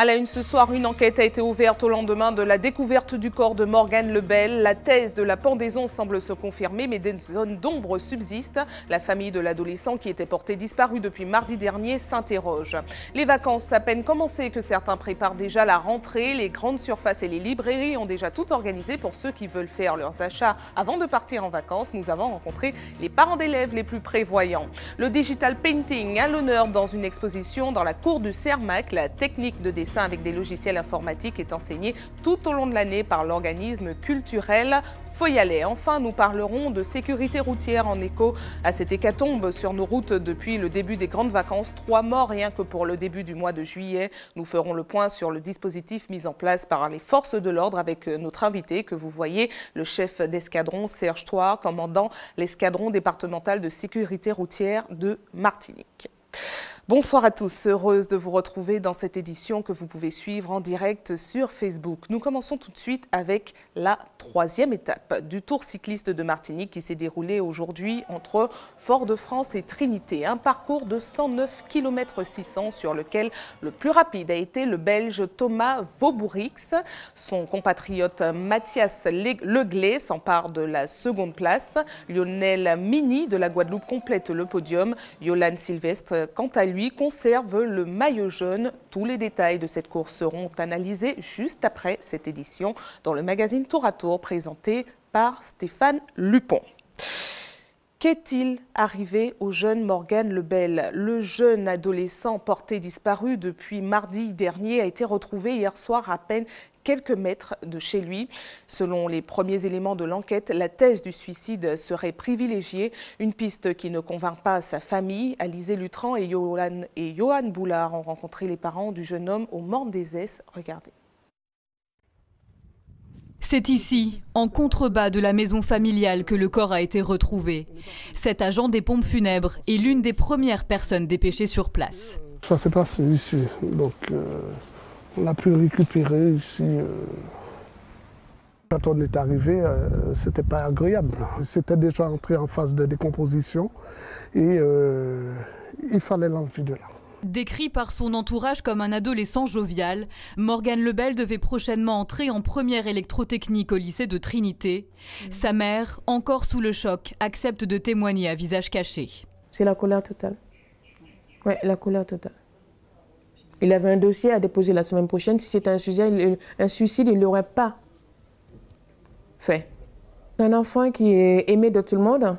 À la une ce soir, une enquête a été ouverte au lendemain de la découverte du corps de Morgane Lebel. La thèse de la pendaison semble se confirmer, mais des zones d'ombre subsistent. La famille de l'adolescent qui était porté disparu depuis mardi dernier s'interroge. Les vacances à peine commencées que certains préparent déjà la rentrée. Les grandes surfaces et les librairies ont déjà tout organisé pour ceux qui veulent faire leurs achats avant de partir en vacances. Nous avons rencontré les parents d'élèves les plus prévoyants. Le digital painting à l'honneur dans une exposition dans la cour du Cermac. La technique de dessin avec des logiciels informatiques est enseignée tout au long de l'année par l'organisme culturel Foyalet. Enfin, nous parlerons de sécurité routière en écho à cette hécatombe sur nos routes depuis le début des grandes vacances. 3 morts rien que pour le début du mois de juillet. Nous ferons le point sur le dispositif mis en place par les forces de l'ordre avec notre invité que vous voyez, le chef d'escadron Serge Thouars, commandant l'escadron départemental de sécurité routière de Martinique. Bonsoir à tous, heureuse de vous retrouver dans cette édition que vous pouvez suivre en direct sur Facebook. Nous commençons tout de suite avec la 3e étape du Tour cycliste de Martinique qui s'est déroulé aujourd'hui entre Fort-de-France et Trinité. Un parcours de 109 km 600 sur lequel le plus rapide a été le Belge Thomas Vaubourix. Son compatriote Mathias Leglé s'empare de la seconde place. Lionel Mini de la Guadeloupe complète le podium. Yolande Sylvestre, quant à lui, conserve le maillot jaune. Tous les détails de cette course seront analysés juste après cette édition dans le magazine Tour à Tour présenté par Stéphane Lupon. Qu'est-il arrivé au jeune Morgane Lebel? Le jeune adolescent porté disparu depuis mardi dernier a été retrouvé hier soir à peine quelques mètres de chez lui. Selon les premiers éléments de l'enquête, la thèse du suicide serait privilégiée. Une piste qui ne convainc pas sa famille. Alizé Lutran et Johan Boulard ont rencontré les parents du jeune homme au Morne des Esses. Regardez. C'est ici, en contrebas de la maison familiale, que le corps a été retrouvé. Cet agent des pompes funèbres est l'une des premières personnes dépêchées sur place. Ça s'est passé ici, donc on a pu le récupérer ici. Quand on est arrivé, c'était pas agréable. C'était déjà entré en phase de décomposition et il fallait l'enlever de là. Décrit par son entourage comme un adolescent jovial, Morgane Lebel devait prochainement entrer en première électrotechnique au lycée de Trinité. Sa mère, encore sous le choc, accepte de témoigner à visage caché. C'est la colère totale. Oui, la colère totale. Il avait un dossier à déposer la semaine prochaine. Si c'était un suicide, il ne l'aurait pas fait. C'est un enfant qui est aimé de tout le monde,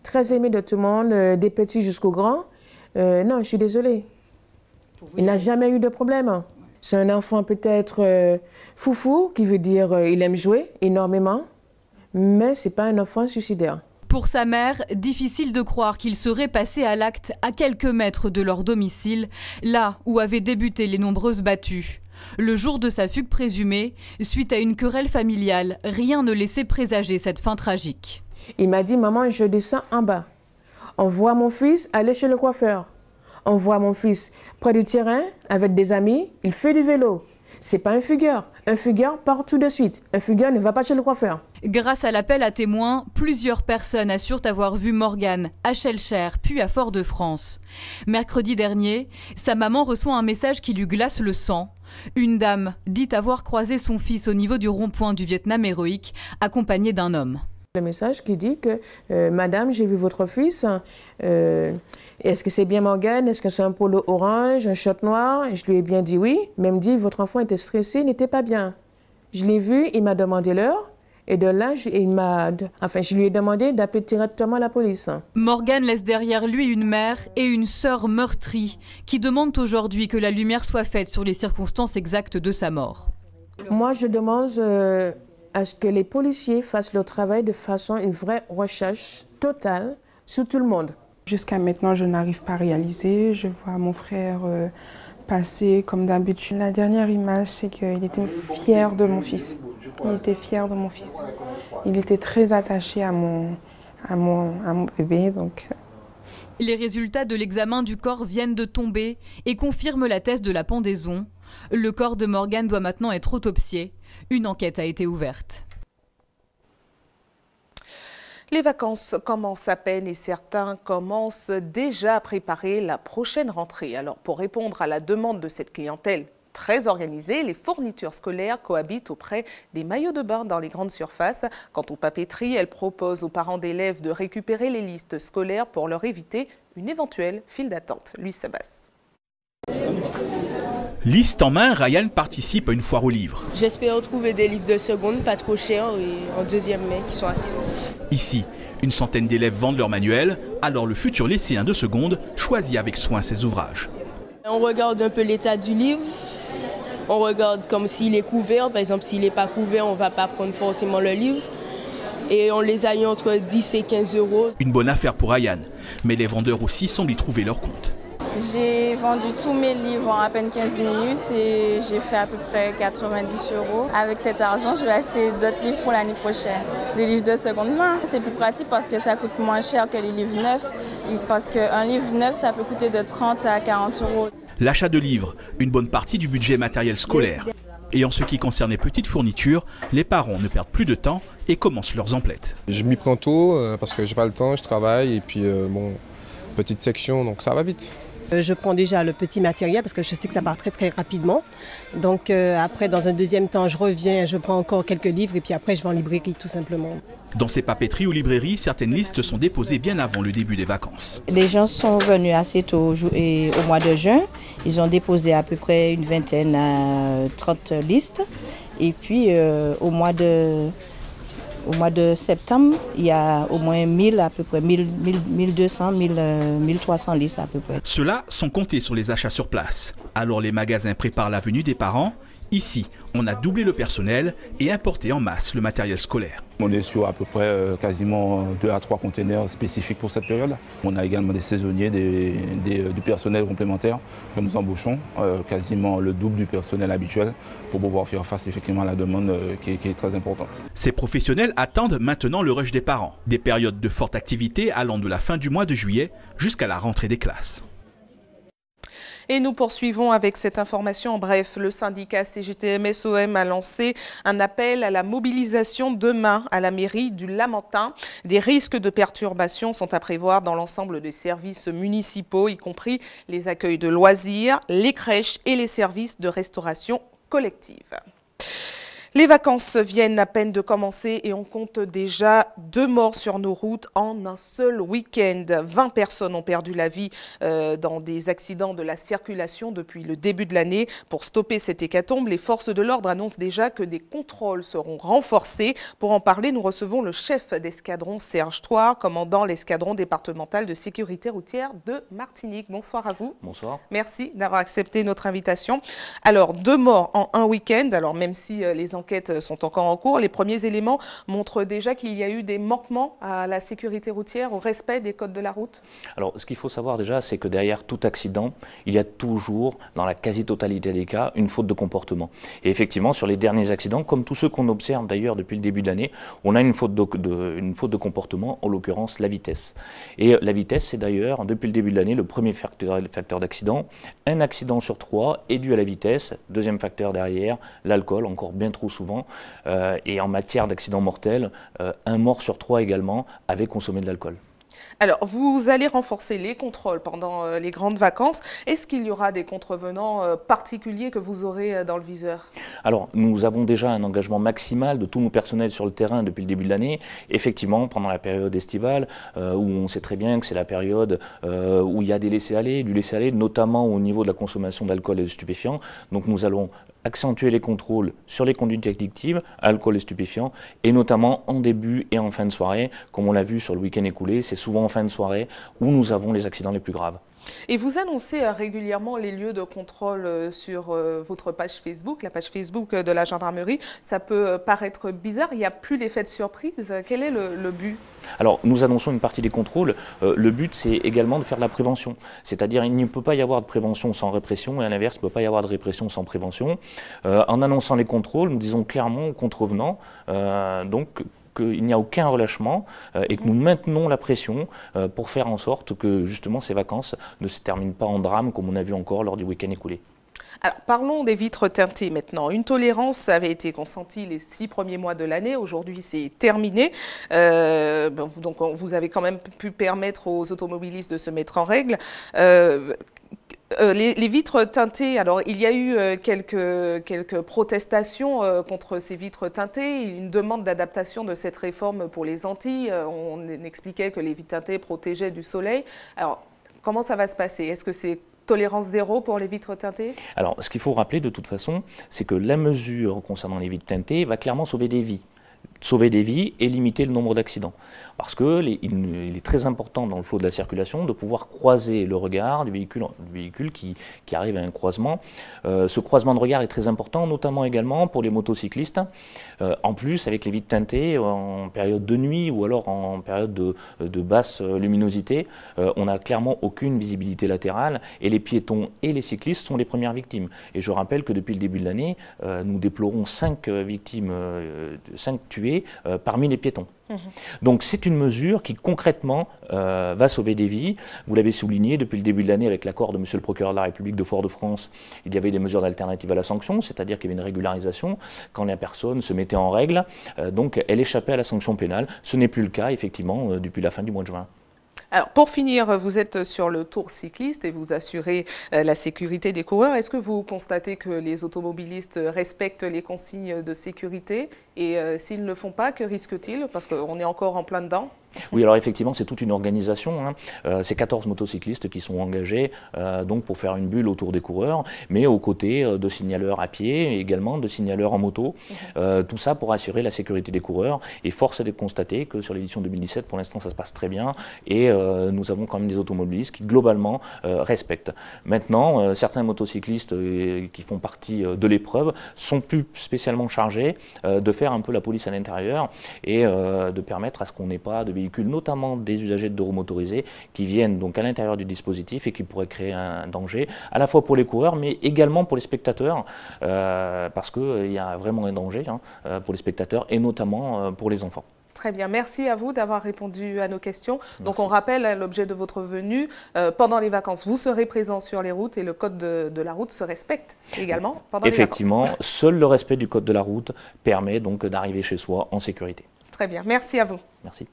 très aimé de tout le monde, des petits jusqu'aux grands. Non, je suis désolée. Il n'a jamais eu de problème. C'est un enfant peut-être foufou, qui veut dire il aime jouer énormément, mais ce n'est pas un enfant suicidaire. Pour sa mère, difficile de croire qu'il serait passé à l'acte à quelques mètres de leur domicile, là où avaient débuté les nombreuses battues. Le jour de sa fugue présumée, suite à une querelle familiale, rien ne laissait présager cette fin tragique. Il m'a dit « Maman, je descends en bas. On voit mon fils aller chez le coiffeur. On voit mon fils près du terrain avec des amis, il fait du vélo. C'est pas un fugueur. Un fugueur part tout de suite. Un fugueur ne va pas chez le coiffeur. » Grâce à l'appel à témoins, plusieurs personnes assurent avoir vu Morgane à Schœlcher, puis à Fort-de-France. Mercredi dernier, sa maman reçoit un message qui lui glace le sang. Une dame dit avoir croisé son fils au niveau du rond-point du Vietnam héroïque, accompagné d'un homme. Le message qui dit que « Madame, j'ai vu votre fils. Est-ce que c'est bien Morgane? Est-ce que c'est un polo orange, un short noir ?» Et je lui ai bien dit oui. Même dit « Votre enfant était stressé, n'était pas bien. » Je l'ai vu, il m'a demandé l'heure. Et de là, je lui ai demandé d'appeler directement la police. Morgane laisse derrière lui une mère et une sœur meurtries qui demandent aujourd'hui que la lumière soit faite sur les circonstances exactes de sa mort. Moi, je demande à ce que les policiers fassent leur travail de façon, une vraie recherche totale sur tout le monde. Jusqu'à maintenant, je n'arrive pas à réaliser. Je vois mon frère passer comme d'habitude. La dernière image, c'est qu'il était fier de mon fils. Il était fier de mon fils. Il était très attaché à mon bébé. Donc. Les résultats de l'examen du corps viennent de tomber et confirment la thèse de la pendaison. Le corps de Morgane doit maintenant être autopsié. Une enquête a été ouverte. Les vacances commencent à peine et certains commencent déjà à préparer la prochaine rentrée. Alors pour répondre à la demande de cette clientèle très organisés. Les fournitures scolaires cohabitent auprès des maillots de bain dans les grandes surfaces. Quant aux papeteries, elles proposent aux parents d'élèves de récupérer les listes scolaires pour leur éviter une éventuelle file d'attente. Louis Sabas. Liste en main, Ryan participe à une foire aux livres. J'espère trouver des livres de seconde, pas trop chers, et en deuxième main, qui sont assez bons. Ici, une centaine d'élèves vendent leurs manuels, alors le futur lycéen de seconde choisit avec soin ses ouvrages. On regarde un peu l'état du livre, on regarde comme s'il est couvert. Par exemple, s'il n'est pas couvert, on ne va pas prendre forcément le livre. Et on les a eu entre 10 et 15 euros. Une bonne affaire pour Ryan, mais les vendeurs aussi semblent y trouver leur compte. J'ai vendu tous mes livres en à peine 15 minutes et j'ai fait à peu près 90 euros. Avec cet argent, je vais acheter d'autres livres pour l'année prochaine. Des livres de seconde main. C'est plus pratique parce que ça coûte moins cher que les livres neufs. Parce qu'un livre neuf, ça peut coûter de 30 à 40 euros. L'achat de livres, une bonne partie du budget matériel scolaire. Et en ce qui concerne les petites fournitures, les parents ne perdent plus de temps et commencent leurs emplettes. Je m'y prends tôt parce que j'ai pas le temps, je travaille et puis bon, petite section, donc ça va vite. Je prends déjà le petit matériel parce que je sais que ça part très rapidement. Donc après, dans un deuxième temps, je reviens, je prends encore quelques livres et puis après, je vais en librairie tout simplement. Dans ces papeteries ou librairies, certaines listes sont déposées bien avant le début des vacances. Les gens sont venus assez tôt au mois de juin. Ils ont déposé à peu près une vingtaine à 30 listes. Et puis au mois de septembre, il y a au moins 1000, à peu près 1200, 1300 listes à peu près. Ceux-là sont comptés sur les achats sur place. Alors les magasins préparent la venue des parents. Ici, on a doublé le personnel et importé en masse le matériel scolaire. On est sur à peu près quasiment 2 à 3 containers spécifiques pour cette période. On a également des saisonniers, du personnel complémentaire que nous embauchons, quasiment le double du personnel habituel pour pouvoir faire face effectivement à la demande qui est très importante. Ces professionnels attendent maintenant le rush des parents, des périodes de forte activité allant de la fin du mois de juillet jusqu'à la rentrée des classes. Et nous poursuivons avec cette information. En bref, le syndicat CGTM-SOM a lancé un appel à la mobilisation demain à la mairie du Lamentin. Des risques de perturbation sont à prévoir dans l'ensemble des services municipaux, y compris les accueils de loisirs, les crèches et les services de restauration collective. Les vacances viennent à peine de commencer et on compte déjà 2 morts sur nos routes en un seul week-end. 20 personnes ont perdu la vie dans des accidents de la circulation depuis le début de l'année. Pour stopper cette hécatombe, les forces de l'ordre annoncent déjà que des contrôles seront renforcés. Pour en parler, nous recevons le chef d'escadron Serge Thouard, commandant l'escadron départemental de sécurité routière de Martinique. Bonsoir à vous. Bonsoir. Merci d'avoir accepté notre invitation. Alors, 2 morts en un week-end. Alors, même si les enquêtes sont encore en cours, les premiers éléments montrent déjà qu'il y a eu des manquements à la sécurité routière, au respect des codes de la route. Alors, ce qu'il faut savoir déjà, c'est que derrière tout accident, il y a toujours, dans la quasi-totalité des cas, une faute de comportement. Et effectivement, sur les derniers accidents, comme tous ceux qu'on observe d'ailleurs depuis le début de l'année, on a une faute de comportement, en l'occurrence la vitesse. Et la vitesse, c'est d'ailleurs, depuis le début de l'année, le premier facteur d'accident. Un accident sur 3 est dû à la vitesse. Deuxième facteur derrière, l'alcool, encore bien trop souvent. Et en matière d'accidents mortels, 1 mort sur 3 également avait consommé de l'alcool. Alors, vous allez renforcer les contrôles pendant les grandes vacances. Est-ce qu'il y aura des contrevenants particuliers que vous aurez dans le viseur? Alors, nous avons déjà un engagement maximal de tous nos personnels sur le terrain depuis le début de l'année. Effectivement, pendant la période estivale, où on sait très bien que c'est la période où il y a des laissés-aller, du laisser-aller, notamment au niveau de la consommation d'alcool et de stupéfiants. Donc, nous allons accentuer les contrôles sur les conduites addictives, alcool et stupéfiants, et notamment en début et en fin de soirée, comme on l'a vu sur le week-end écoulé, c'est souvent en fin de soirée où nous avons les accidents les plus graves. Et vous annoncez régulièrement les lieux de contrôle sur votre page Facebook, la page Facebook de la gendarmerie. Ça peut paraître bizarre, il n'y a plus l'effet de surprise. Quel est le but? Alors, nous annonçons une partie des contrôles. Le but, c'est également de faire de la prévention. C'est-à-dire, il ne peut pas y avoir de prévention sans répression, et à l'inverse, il ne peut pas y avoir de répression sans prévention. En annonçant les contrôles, nous disons clairement aux contrevenants, qu'il n'y a aucun relâchement et que nous maintenons la pression pour faire en sorte que justement ces vacances ne se terminent pas en drame comme on a vu encore lors du week-end écoulé. Alors, parlons des vitres teintées maintenant. Une tolérance avait été consentie les 6 premiers mois de l'année. Aujourd'hui, c'est terminé. Donc, vous avez quand même pu permettre aux automobilistes de se mettre en règle. les vitres teintées, alors il y a eu quelques protestations contre ces vitres teintées, une demande d'adaptation de cette réforme pour les Antilles. On expliquait que les vitres teintées protégeaient du soleil. Alors, comment ça va se passer? Est-ce que c'est tolérance zéro pour les vitres teintées? Alors, ce qu'il faut rappeler de toute façon, c'est que la mesure concernant les vitres teintées va clairement sauver des vies. Sauver des vies et limiter le nombre d'accidents. Parce qu'il est très important dans le flot de la circulation de pouvoir croiser le regard du véhicule qui arrive à un croisement. Ce croisement de regard est très important, notamment également pour les motocyclistes. En plus, avec les vitres teintées, en période de nuit ou alors en période de basse luminosité, on n'a clairement aucune visibilité latérale et les piétons et les cyclistes sont les premières victimes. Et je rappelle que depuis le début de l'année, nous déplorons 5 victimes, 5 tués parmi les piétons. Donc c'est une mesure qui concrètement va sauver des vies. Vous l'avez souligné, depuis le début de l'année, avec l'accord de monsieur le procureur de la République de Fort-de-France, il y avait des mesures d'alternative à la sanction, c'est-à-dire qu'il y avait une régularisation quand la personne se mettait en règle, donc elle échappait à la sanction pénale. Ce n'est plus le cas, effectivement, depuis la fin du mois de juin. Alors, pour finir, vous êtes sur le tour cycliste et vous assurez la sécurité des coureurs. Est-ce que vous constatez que les automobilistes respectent les consignes de sécurité? Et s'ils ne le font pas, que risquent-ils? Parce qu'on est encore en plein dedans. Oui, alors effectivement, c'est toute une organisation. C'est 14 motocyclistes qui sont engagés donc pour faire une bulle autour des coureurs, mais aux côtés de signaleurs à pied et également de signaleurs en moto. Tout ça pour assurer la sécurité des coureurs. Et force est de constater que sur l'édition 2017, pour l'instant, ça se passe très bien. Et nous avons quand même des automobilistes qui, globalement, respectent. Maintenant, certains motocyclistes qui font partie de l'épreuve sont plus spécialement chargés de faire un peu la police à l'intérieur et de permettre à ce qu'on n'ait pas de véhicules, notamment des usagers de deux roues motorisés, qui viennent donc à l'intérieur du dispositif et qui pourraient créer un danger, à la fois pour les coureurs, mais également pour les spectateurs, parce qu'il y a vraiment un danger pour les spectateurs et notamment pour les enfants. Très bien, merci à vous d'avoir répondu à nos questions. Merci. Donc on rappelle l'objet de votre venue. Pendant les vacances, vous serez présent sur les routes et le code de la route se respecte également pendant les vacances. Effectivement, seul le respect du code de la route permet donc d'arriver chez soi en sécurité. Très bien, merci à vous. Merci.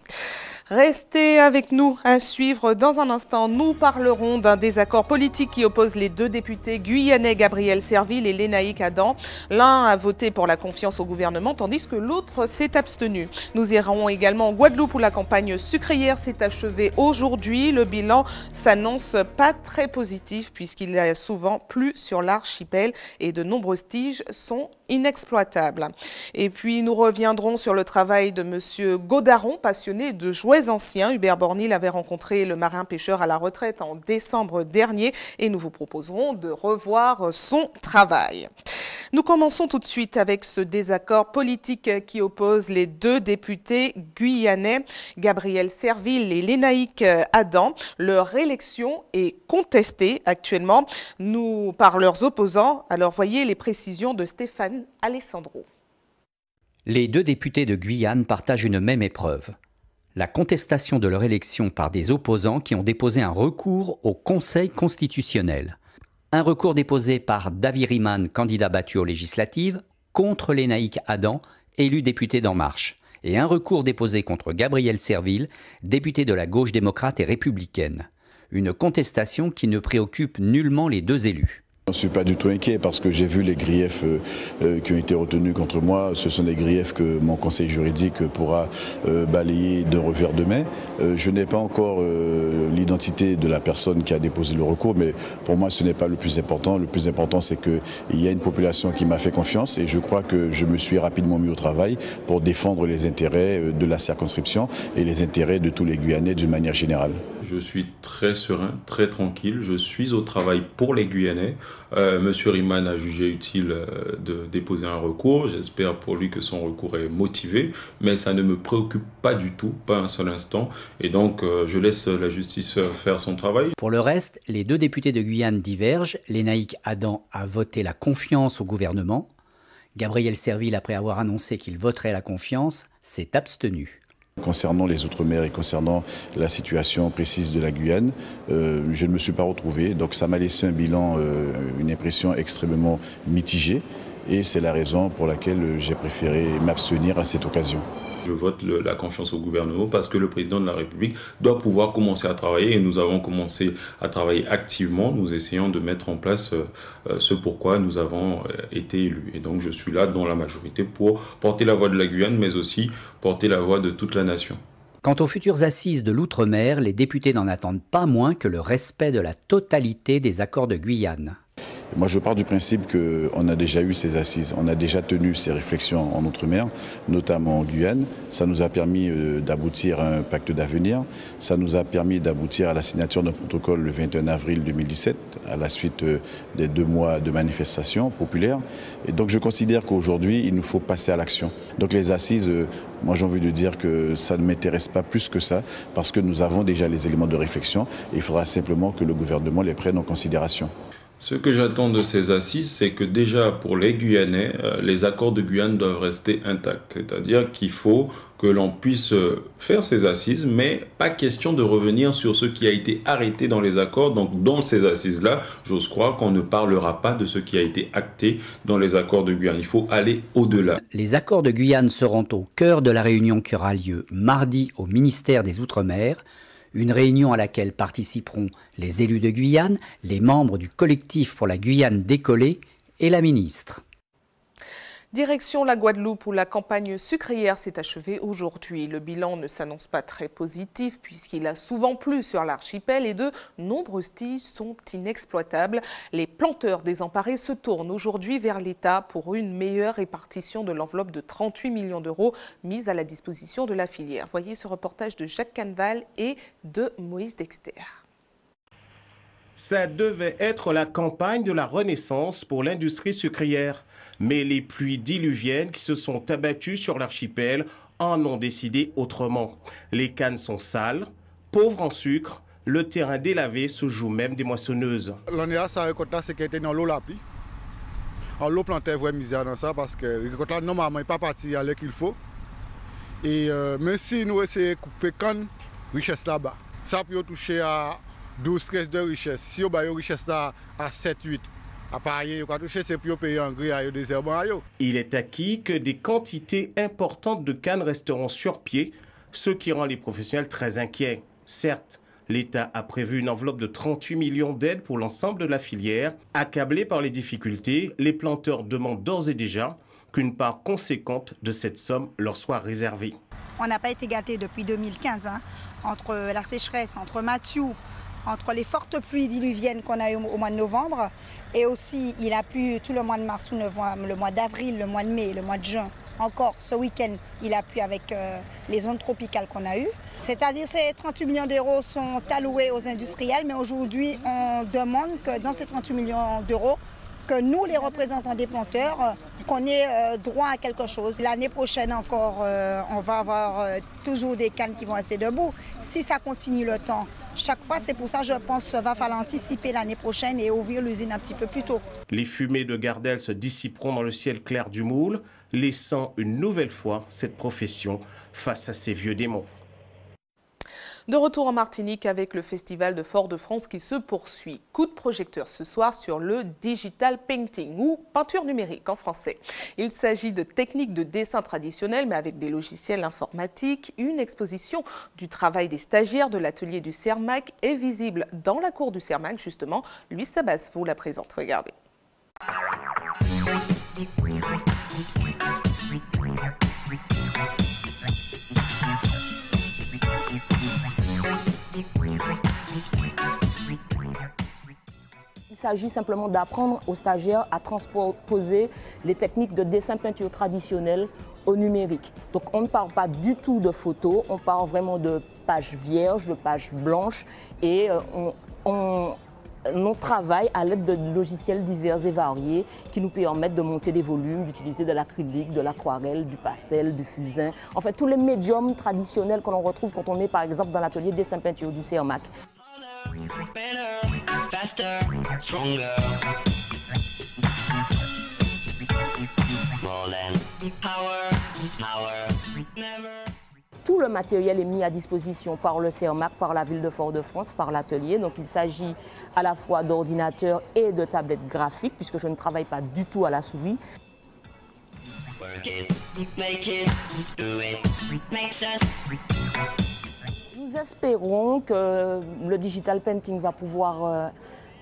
Restez avec nous à suivre. Dans un instant, nous parlerons d'un désaccord politique qui oppose les deux députés guyanais Gabriel Serville et Lénaïque Adam. L'un a voté pour la confiance au gouvernement, tandis que l'autre s'est abstenu. Nous irons également en Guadeloupe où la campagne sucrière s'est achevée aujourd'hui. Le bilan s'annonce pas très positif puisqu'il y a souvent plu sur l'archipel et de nombreuses tiges sont inexploitables. Et puis nous reviendrons sur le travail de monsieur Godaron, passionné de jouets anciens. Hubert Bornil avait rencontré le marin-pêcheur à la retraite en décembre dernier et nous vous proposerons de revoir son travail. Nous commençons tout de suite avec ce désaccord politique qui oppose les deux députés guyanais, Gabriel Serville et Lénaïque Adam. Leur élection est contestée actuellement par leurs opposants. Alors voyez les précisions de Stéphane Alessandro. Les deux députés de Guyane partagent une même épreuve. La contestation de leur élection par des opposants qui ont déposé un recours au Conseil constitutionnel. Un recours déposé par Davy Riemann, candidat battu aux législatives, contre Lénaïque Adam, élu député d'En Marche, et un recours déposé contre Gabriel Serville, député de la gauche démocrate et républicaine. Une contestation qui ne préoccupe nullement les deux élus. Je ne suis pas du tout inquiet parce que j'ai vu les griefs qui ont été retenus contre moi. Ce sont des griefs que mon conseil juridique pourra balayer d'un revers de main. Je n'ai pas encore l'identité de la personne qui a déposé le recours, mais pour moi ce n'est pas le plus important. Le plus important c'est qu'il y a une population qui m'a fait confiance et je crois que je me suis rapidement mis au travail pour défendre les intérêts de la circonscription et les intérêts de tous les Guyanais d'une manière générale. Je suis très serein, très tranquille. Je suis au travail pour les Guyanais. Monsieur Riemann a jugé utile de déposer un recours. J'espère pour lui que son recours est motivé, mais ça ne me préoccupe pas du tout, pas un seul instant. Et donc, je laisse la justice faire son travail. Pour le reste, les deux députés de Guyane divergent. Lénaïque Adam a voté la confiance au gouvernement. Gabriel Serville, après avoir annoncé qu'il voterait la confiance, s'est abstenu. Concernant les Outre-mer et concernant la situation précise de la Guyane, je ne me suis pas retrouvé. Donc ça m'a laissé un bilan, une impression extrêmement mitigée. Et c'est la raison pour laquelle j'ai préféré m'abstenir à cette occasion. Je vote la confiance au gouvernement parce que le président de la République doit pouvoir commencer à travailler et nous avons commencé à travailler activement. Nous essayons de mettre en place ce pourquoi nous avons été élus. Et donc je suis là dans la majorité pour porter la voix de la Guyane mais aussi porter la voix de toute la nation. Quant aux futures assises de l'outre-mer, les députés n'en attendent pas moins que le respect de la totalité des accords de Guyane. Moi, je pars du principe qu'on a déjà eu ces assises, on a déjà tenu ces réflexions en Outre-mer, notamment en Guyane. Ça nous a permis d'aboutir à un pacte d'avenir. Ça nous a permis d'aboutir à la signature d'un protocole le 21 avril 2017, à la suite des 2 mois de manifestations populaires. Et donc, je considère qu'aujourd'hui, il nous faut passer à l'action. Donc, les assises, moi, j'ai envie de dire que ça ne m'intéresse pas plus que ça, parce que nous avons déjà les éléments de réflexion et il faudra simplement que le gouvernement les prenne en considération. Ce que j'attends de ces assises, c'est que déjà pour les Guyanais, les accords de Guyane doivent rester intacts. C'est-à-dire qu'il faut que l'on puisse faire ces assises, mais pas question de revenir sur ce qui a été arrêté dans les accords. Donc dans ces assises-là, j'ose croire qu'on ne parlera pas de ce qui a été acté dans les accords de Guyane. Il faut aller au-delà. Les accords de Guyane seront au cœur de la réunion qui aura lieu mardi au ministère des Outre-mer. Une réunion à laquelle participeront les élus de Guyane, les membres du collectif pour la Guyane décollée et la ministre. Direction la Guadeloupe où la campagne sucrière s'est achevée aujourd'hui. Le bilan ne s'annonce pas très positif puisqu'il a souvent plu sur l'archipel et de nombreuses tiges sont inexploitables. Les planteurs désemparés se tournent aujourd'hui vers l'État pour une meilleure répartition de l'enveloppe de 38 millions d'euros mise à la disposition de la filière. Voyez ce reportage de Jacques Canval et de Moïse Dexter. Ça devait être la campagne de la renaissance pour l'industrie sucrière. Mais les pluies diluviennes qui se sont abattues sur l'archipel en ont décidé autrement. Les cannes sont sales, pauvres en sucre, le terrain délavé se joue même des moissonneuses. L'année ça récolte c'est qu'elle était dans l'eau la pluie. Alors l'eau plantait vraie misère dans ça parce que récolte là normalement il pas parti à l'heure qu'il faut. Et même si nous essayons de couper canne, richesse là-bas. Ça peut toucher à 12-13 de richesse. Si on a une richesse là à 7-8. Il est acquis que des quantités importantes de cannes resteront sur pied, ce qui rend les professionnels très inquiets. Certes, l'État a prévu une enveloppe de 38 millions d'aides pour l'ensemble de la filière. Accablés par les difficultés, les planteurs demandent d'ores et déjà qu'une part conséquente de cette somme leur soit réservée. On n'a pas été gâtés depuis 2015, entre la sécheresse, entre Mathieu, entre les fortes pluies diluviennes qu'on a eues au mois de novembre et aussi il a plu tout le mois de mars, tout le mois d'avril, le mois de mai, le mois de juin. Encore ce week-end, il a plu avec les zones tropicales qu'on a eues. C'est-à-dire ces 38 millions d'euros sont alloués aux industriels, mais aujourd'hui on demande que dans ces 38 millions d'euros, que nous, les représentants des planteurs, qu'on ait droit à quelque chose. L'année prochaine encore, on va avoir toujours des cannes qui vont rester debout. Si ça continue le temps, chaque fois, c'est pour ça je pense qu'il va falloir anticiper l'année prochaine et ouvrir l'usine un petit peu plus tôt. Les fumées de Gardel se dissiperont dans le ciel clair du Moule, laissant une nouvelle fois cette profession face à ces vieux démons. De retour en Martinique avec le festival de Fort-de-France qui se poursuit. Coup de projecteur ce soir sur le digital painting ou peinture numérique en français. Il s'agit de techniques de dessin traditionnelles mais avec des logiciels informatiques. Une exposition du travail des stagiaires de l'atelier du CERMAC est visible dans la cour du CERMAC justement. Louis Sabas vous la présente. Regardez. Il s'agit simplement d'apprendre aux stagiaires à transposer les techniques de dessin-peinture traditionnelles au numérique. Donc on ne parle pas du tout de photos, on parle vraiment de pages vierges, de pages blanches et on travaille à l'aide de logiciels divers et variés qui nous permettent de monter des volumes, d'utiliser de l'acrylique, de l'aquarelle, du pastel, du fusain. En fait, tous les médiums traditionnels que l'on retrouve quand on est par exemple dans l'atelier dessin-peinture du CERMAC. Faster, stronger. More than power, power, never. Tout le matériel est mis à disposition par le CERMAC, par la ville de Fort-de-France, par l'atelier. Donc il s'agit à la fois d'ordinateurs et de tablettes graphiques, puisque je ne travaille pas du tout à la souris. Nous espérons que le digital painting va pouvoir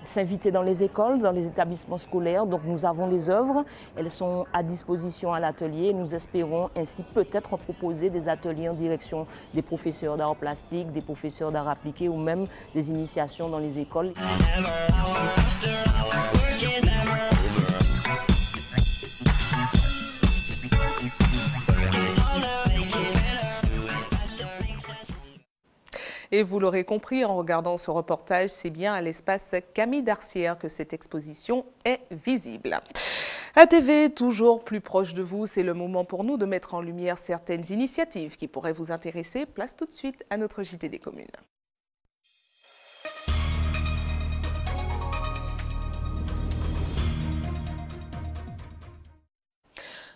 s'inviter dans les écoles, dans les établissements scolaires. Donc nous avons les œuvres, elles sont à disposition à l'atelier. Nous espérons ainsi peut-être proposer des ateliers en direction des professeurs d'art plastique, des professeurs d'art appliqué ou même des initiations dans les écoles. Et vous l'aurez compris en regardant ce reportage, c'est bien à l'espace Camille Darcière que cette exposition est visible. ATV, toujours plus proche de vous, c'est le moment pour nous de mettre en lumière certaines initiatives qui pourraient vous intéresser. Place tout de suite à notre JT des communes.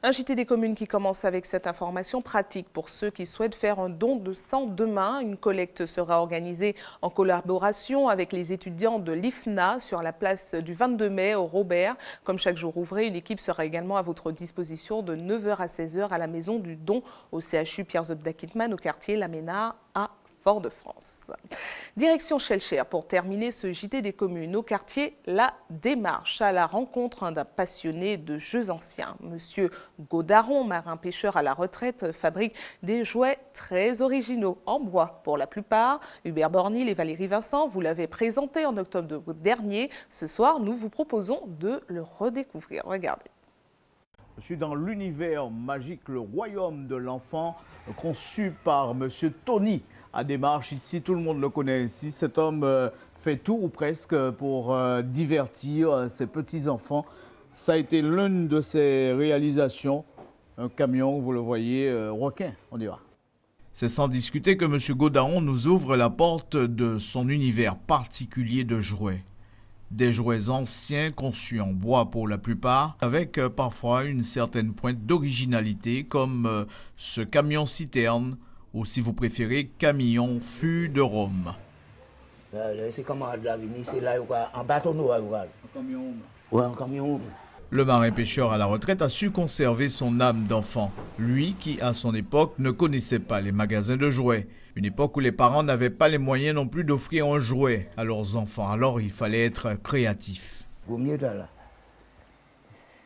Un JT des communes qui commence avec cette information pratique pour ceux qui souhaitent faire un don de sang demain. Une collecte sera organisée en collaboration avec les étudiants de l'IFNA sur la place du 22 mai au Robert. Comme chaque jour ouvré, une équipe sera également à votre disposition de 9h à 16h à la maison du don au CHU Pierre-Zop d'Akitman au quartier Laménard à Fort-de-France. Direction Schellcher pour terminer ce JT des communes au quartier La Démarche à la rencontre d'un passionné de jeux anciens. Monsieur Godaron, marin-pêcheur à la retraite, fabrique des jouets très originaux en bois pour la plupart. Hubert Bornil et Valérie Vincent, vous l'avez présenté en octobre dernier. Ce soir, nous vous proposons de le redécouvrir. Regardez. Je suis dans l'univers magique, le royaume de l'enfant, conçu par monsieur Tony à Démarche. Ici, tout le monde le connaît ici. Cet homme fait tout ou presque pour divertir ses petits-enfants. Ça a été l'une de ses réalisations. Un camion, vous le voyez, requin, on dira. C'est sans discuter que M. Godaron nous ouvre la porte de son univers particulier de jouets. Des jouets anciens conçus en bois pour la plupart, avec parfois une certaine pointe d'originalité comme ce camion-citerne, ou si vous préférez, camion fût de Rome. C'est comme c'est là, en bateau noir. Oui, en camion. Le marin-pêcheur à la retraite a su conserver son âme d'enfant, lui qui, à son époque, ne connaissait pas les magasins de jouets. Une époque où les parents n'avaient pas les moyens non plus d'offrir un jouet à leurs enfants. Alors il fallait être créatif. Au mieux de là,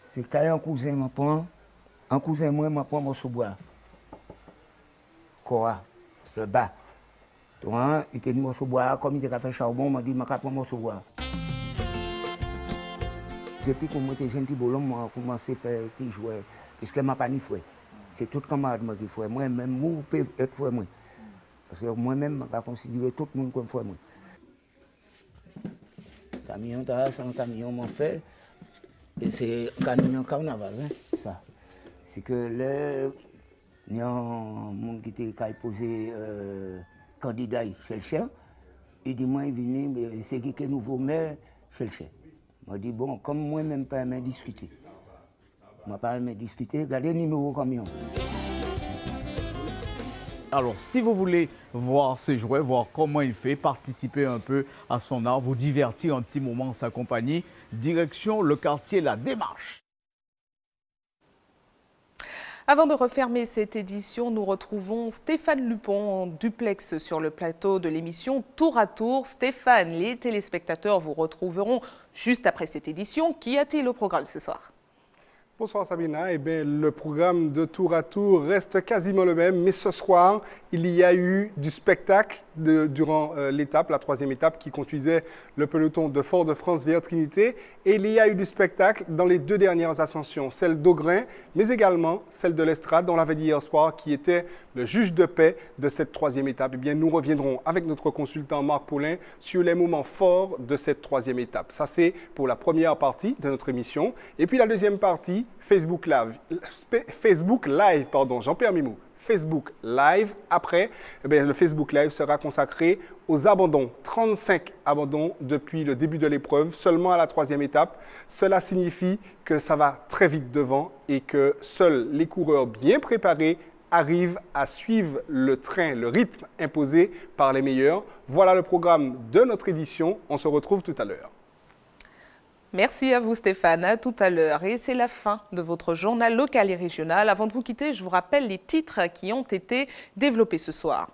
c'est quand un cousin m'a prend, un cousin moi m'a prend mon sous-bois. Quoi, le bas. Donc, il était mon sous-bois, comme il était fait charbon, m'a dit, m'a prendre mon sous-bois. Depuis que j'étais jeune petit bolon, j'ai commencé à faire des jouets. Parce que je n'ai pas ni fouet. C'est tout camarade qui fouet. Moi-même, je peux être fouet. Parce que moi-même, je considère tout le monde comme fouet. Le camion, c'est un camion, mon fait. Et c'est un camion carnaval, hein, ça. C'est que il y a un monde qui était posé candidat chez le chien. Il dit, moi, il est venu, c'est qui est nouveau maire chez le chien. Je dis, bon, comme moi-même, pas aimé discuter. Je n'ai pas aimé discuter, regardez le numéro camion. Alors, si vous voulez voir ces jouets, voir comment il fait, participer un peu à son art, vous divertir un petit moment en sa compagnie, direction le quartier La Démarche. Avant de refermer cette édition, nous retrouvons Stéphane Lupon en duplex sur le plateau de l'émission Tour à Tour. Stéphane, les téléspectateurs vous retrouveront juste après cette édition. Qu'y a-t-il au programme ce soir ? Bonsoir Sabina. Eh bien, le programme de Tour à Tour reste quasiment le même, mais ce soir, il y a eu du spectacle durant l'étape, la troisième étape qui conduisait le peloton de Fort-de-France vers Trinité. Et il y a eu du spectacle dans les deux dernières ascensions, celle d'Augrain, mais également celle de l'Estrade, dont on l'avait dit hier soir, qui était le juge de paix de cette troisième étape. Eh bien, nous reviendrons avec notre consultant Marc Paulin sur les moments forts de cette troisième étape. Ça, c'est pour la première partie de notre émission. Et puis la deuxième partie, Facebook Live, Jean-Pierre Mimou. Facebook Live. Après, eh bien, le Facebook Live sera consacré aux abandons. 35 abandons depuis le début de l'épreuve, seulement à la troisième étape. Cela signifie que ça va très vite devant et que seuls les coureurs bien préparés arrivent à suivre le train, le rythme imposé par les meilleurs. Voilà le programme de notre édition. On se retrouve tout à l'heure. Merci à vous Stéphane, à tout à l'heure. Et c'est la fin de votre journal local et régional. Avant de vous quitter, je vous rappelle les titres qui ont été développés ce soir.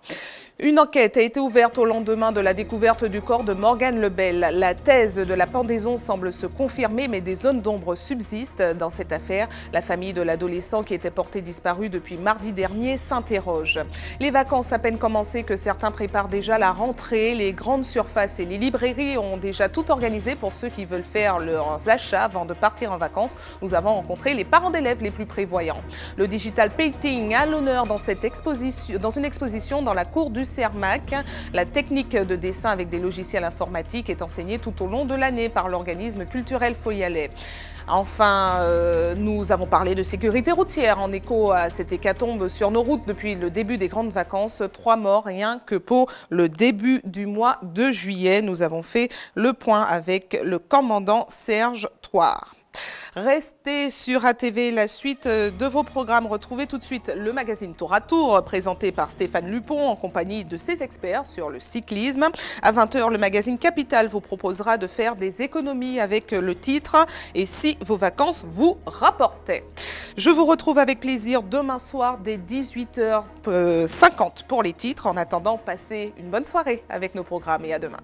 Une enquête a été ouverte au lendemain de la découverte du corps de Morgane Lebel. La thèse de la pendaison semble se confirmer, mais des zones d'ombre subsistent dans cette affaire. La famille de l'adolescent qui était porté disparu depuis mardi dernier s'interroge. Les vacances à peine commencées que certains préparent déjà la rentrée. Les grandes surfaces et les librairies ont déjà tout organisé pour ceux qui veulent faire leurs achats avant de partir en vacances. Nous avons rencontré les parents d'élèves les plus prévoyants. Le digital painting à l'honneur dans une exposition dans la cour du CERMAC. La technique de dessin avec des logiciels informatiques est enseignée tout au long de l'année par l'organisme culturel Foyalet. Enfin, nous avons parlé de sécurité routière en écho à cette hécatombe sur nos routes depuis le début des grandes vacances. 3 morts rien que pour le début du mois de juillet. Nous avons fait le point avec le commandant Serge Thouard. Restez sur ATV, la suite de vos programmes. Retrouvez tout de suite le magazine Tour à Tour, présenté par Stéphane Lupon en compagnie de ses experts sur le cyclisme. À 20h, le magazine Capital vous proposera de faire des économies avec le titre « Et si vos vacances vous rapportaient ». Je vous retrouve avec plaisir demain soir dès 18h50 pour les titres. En attendant, passez une bonne soirée avec nos programmes et à demain.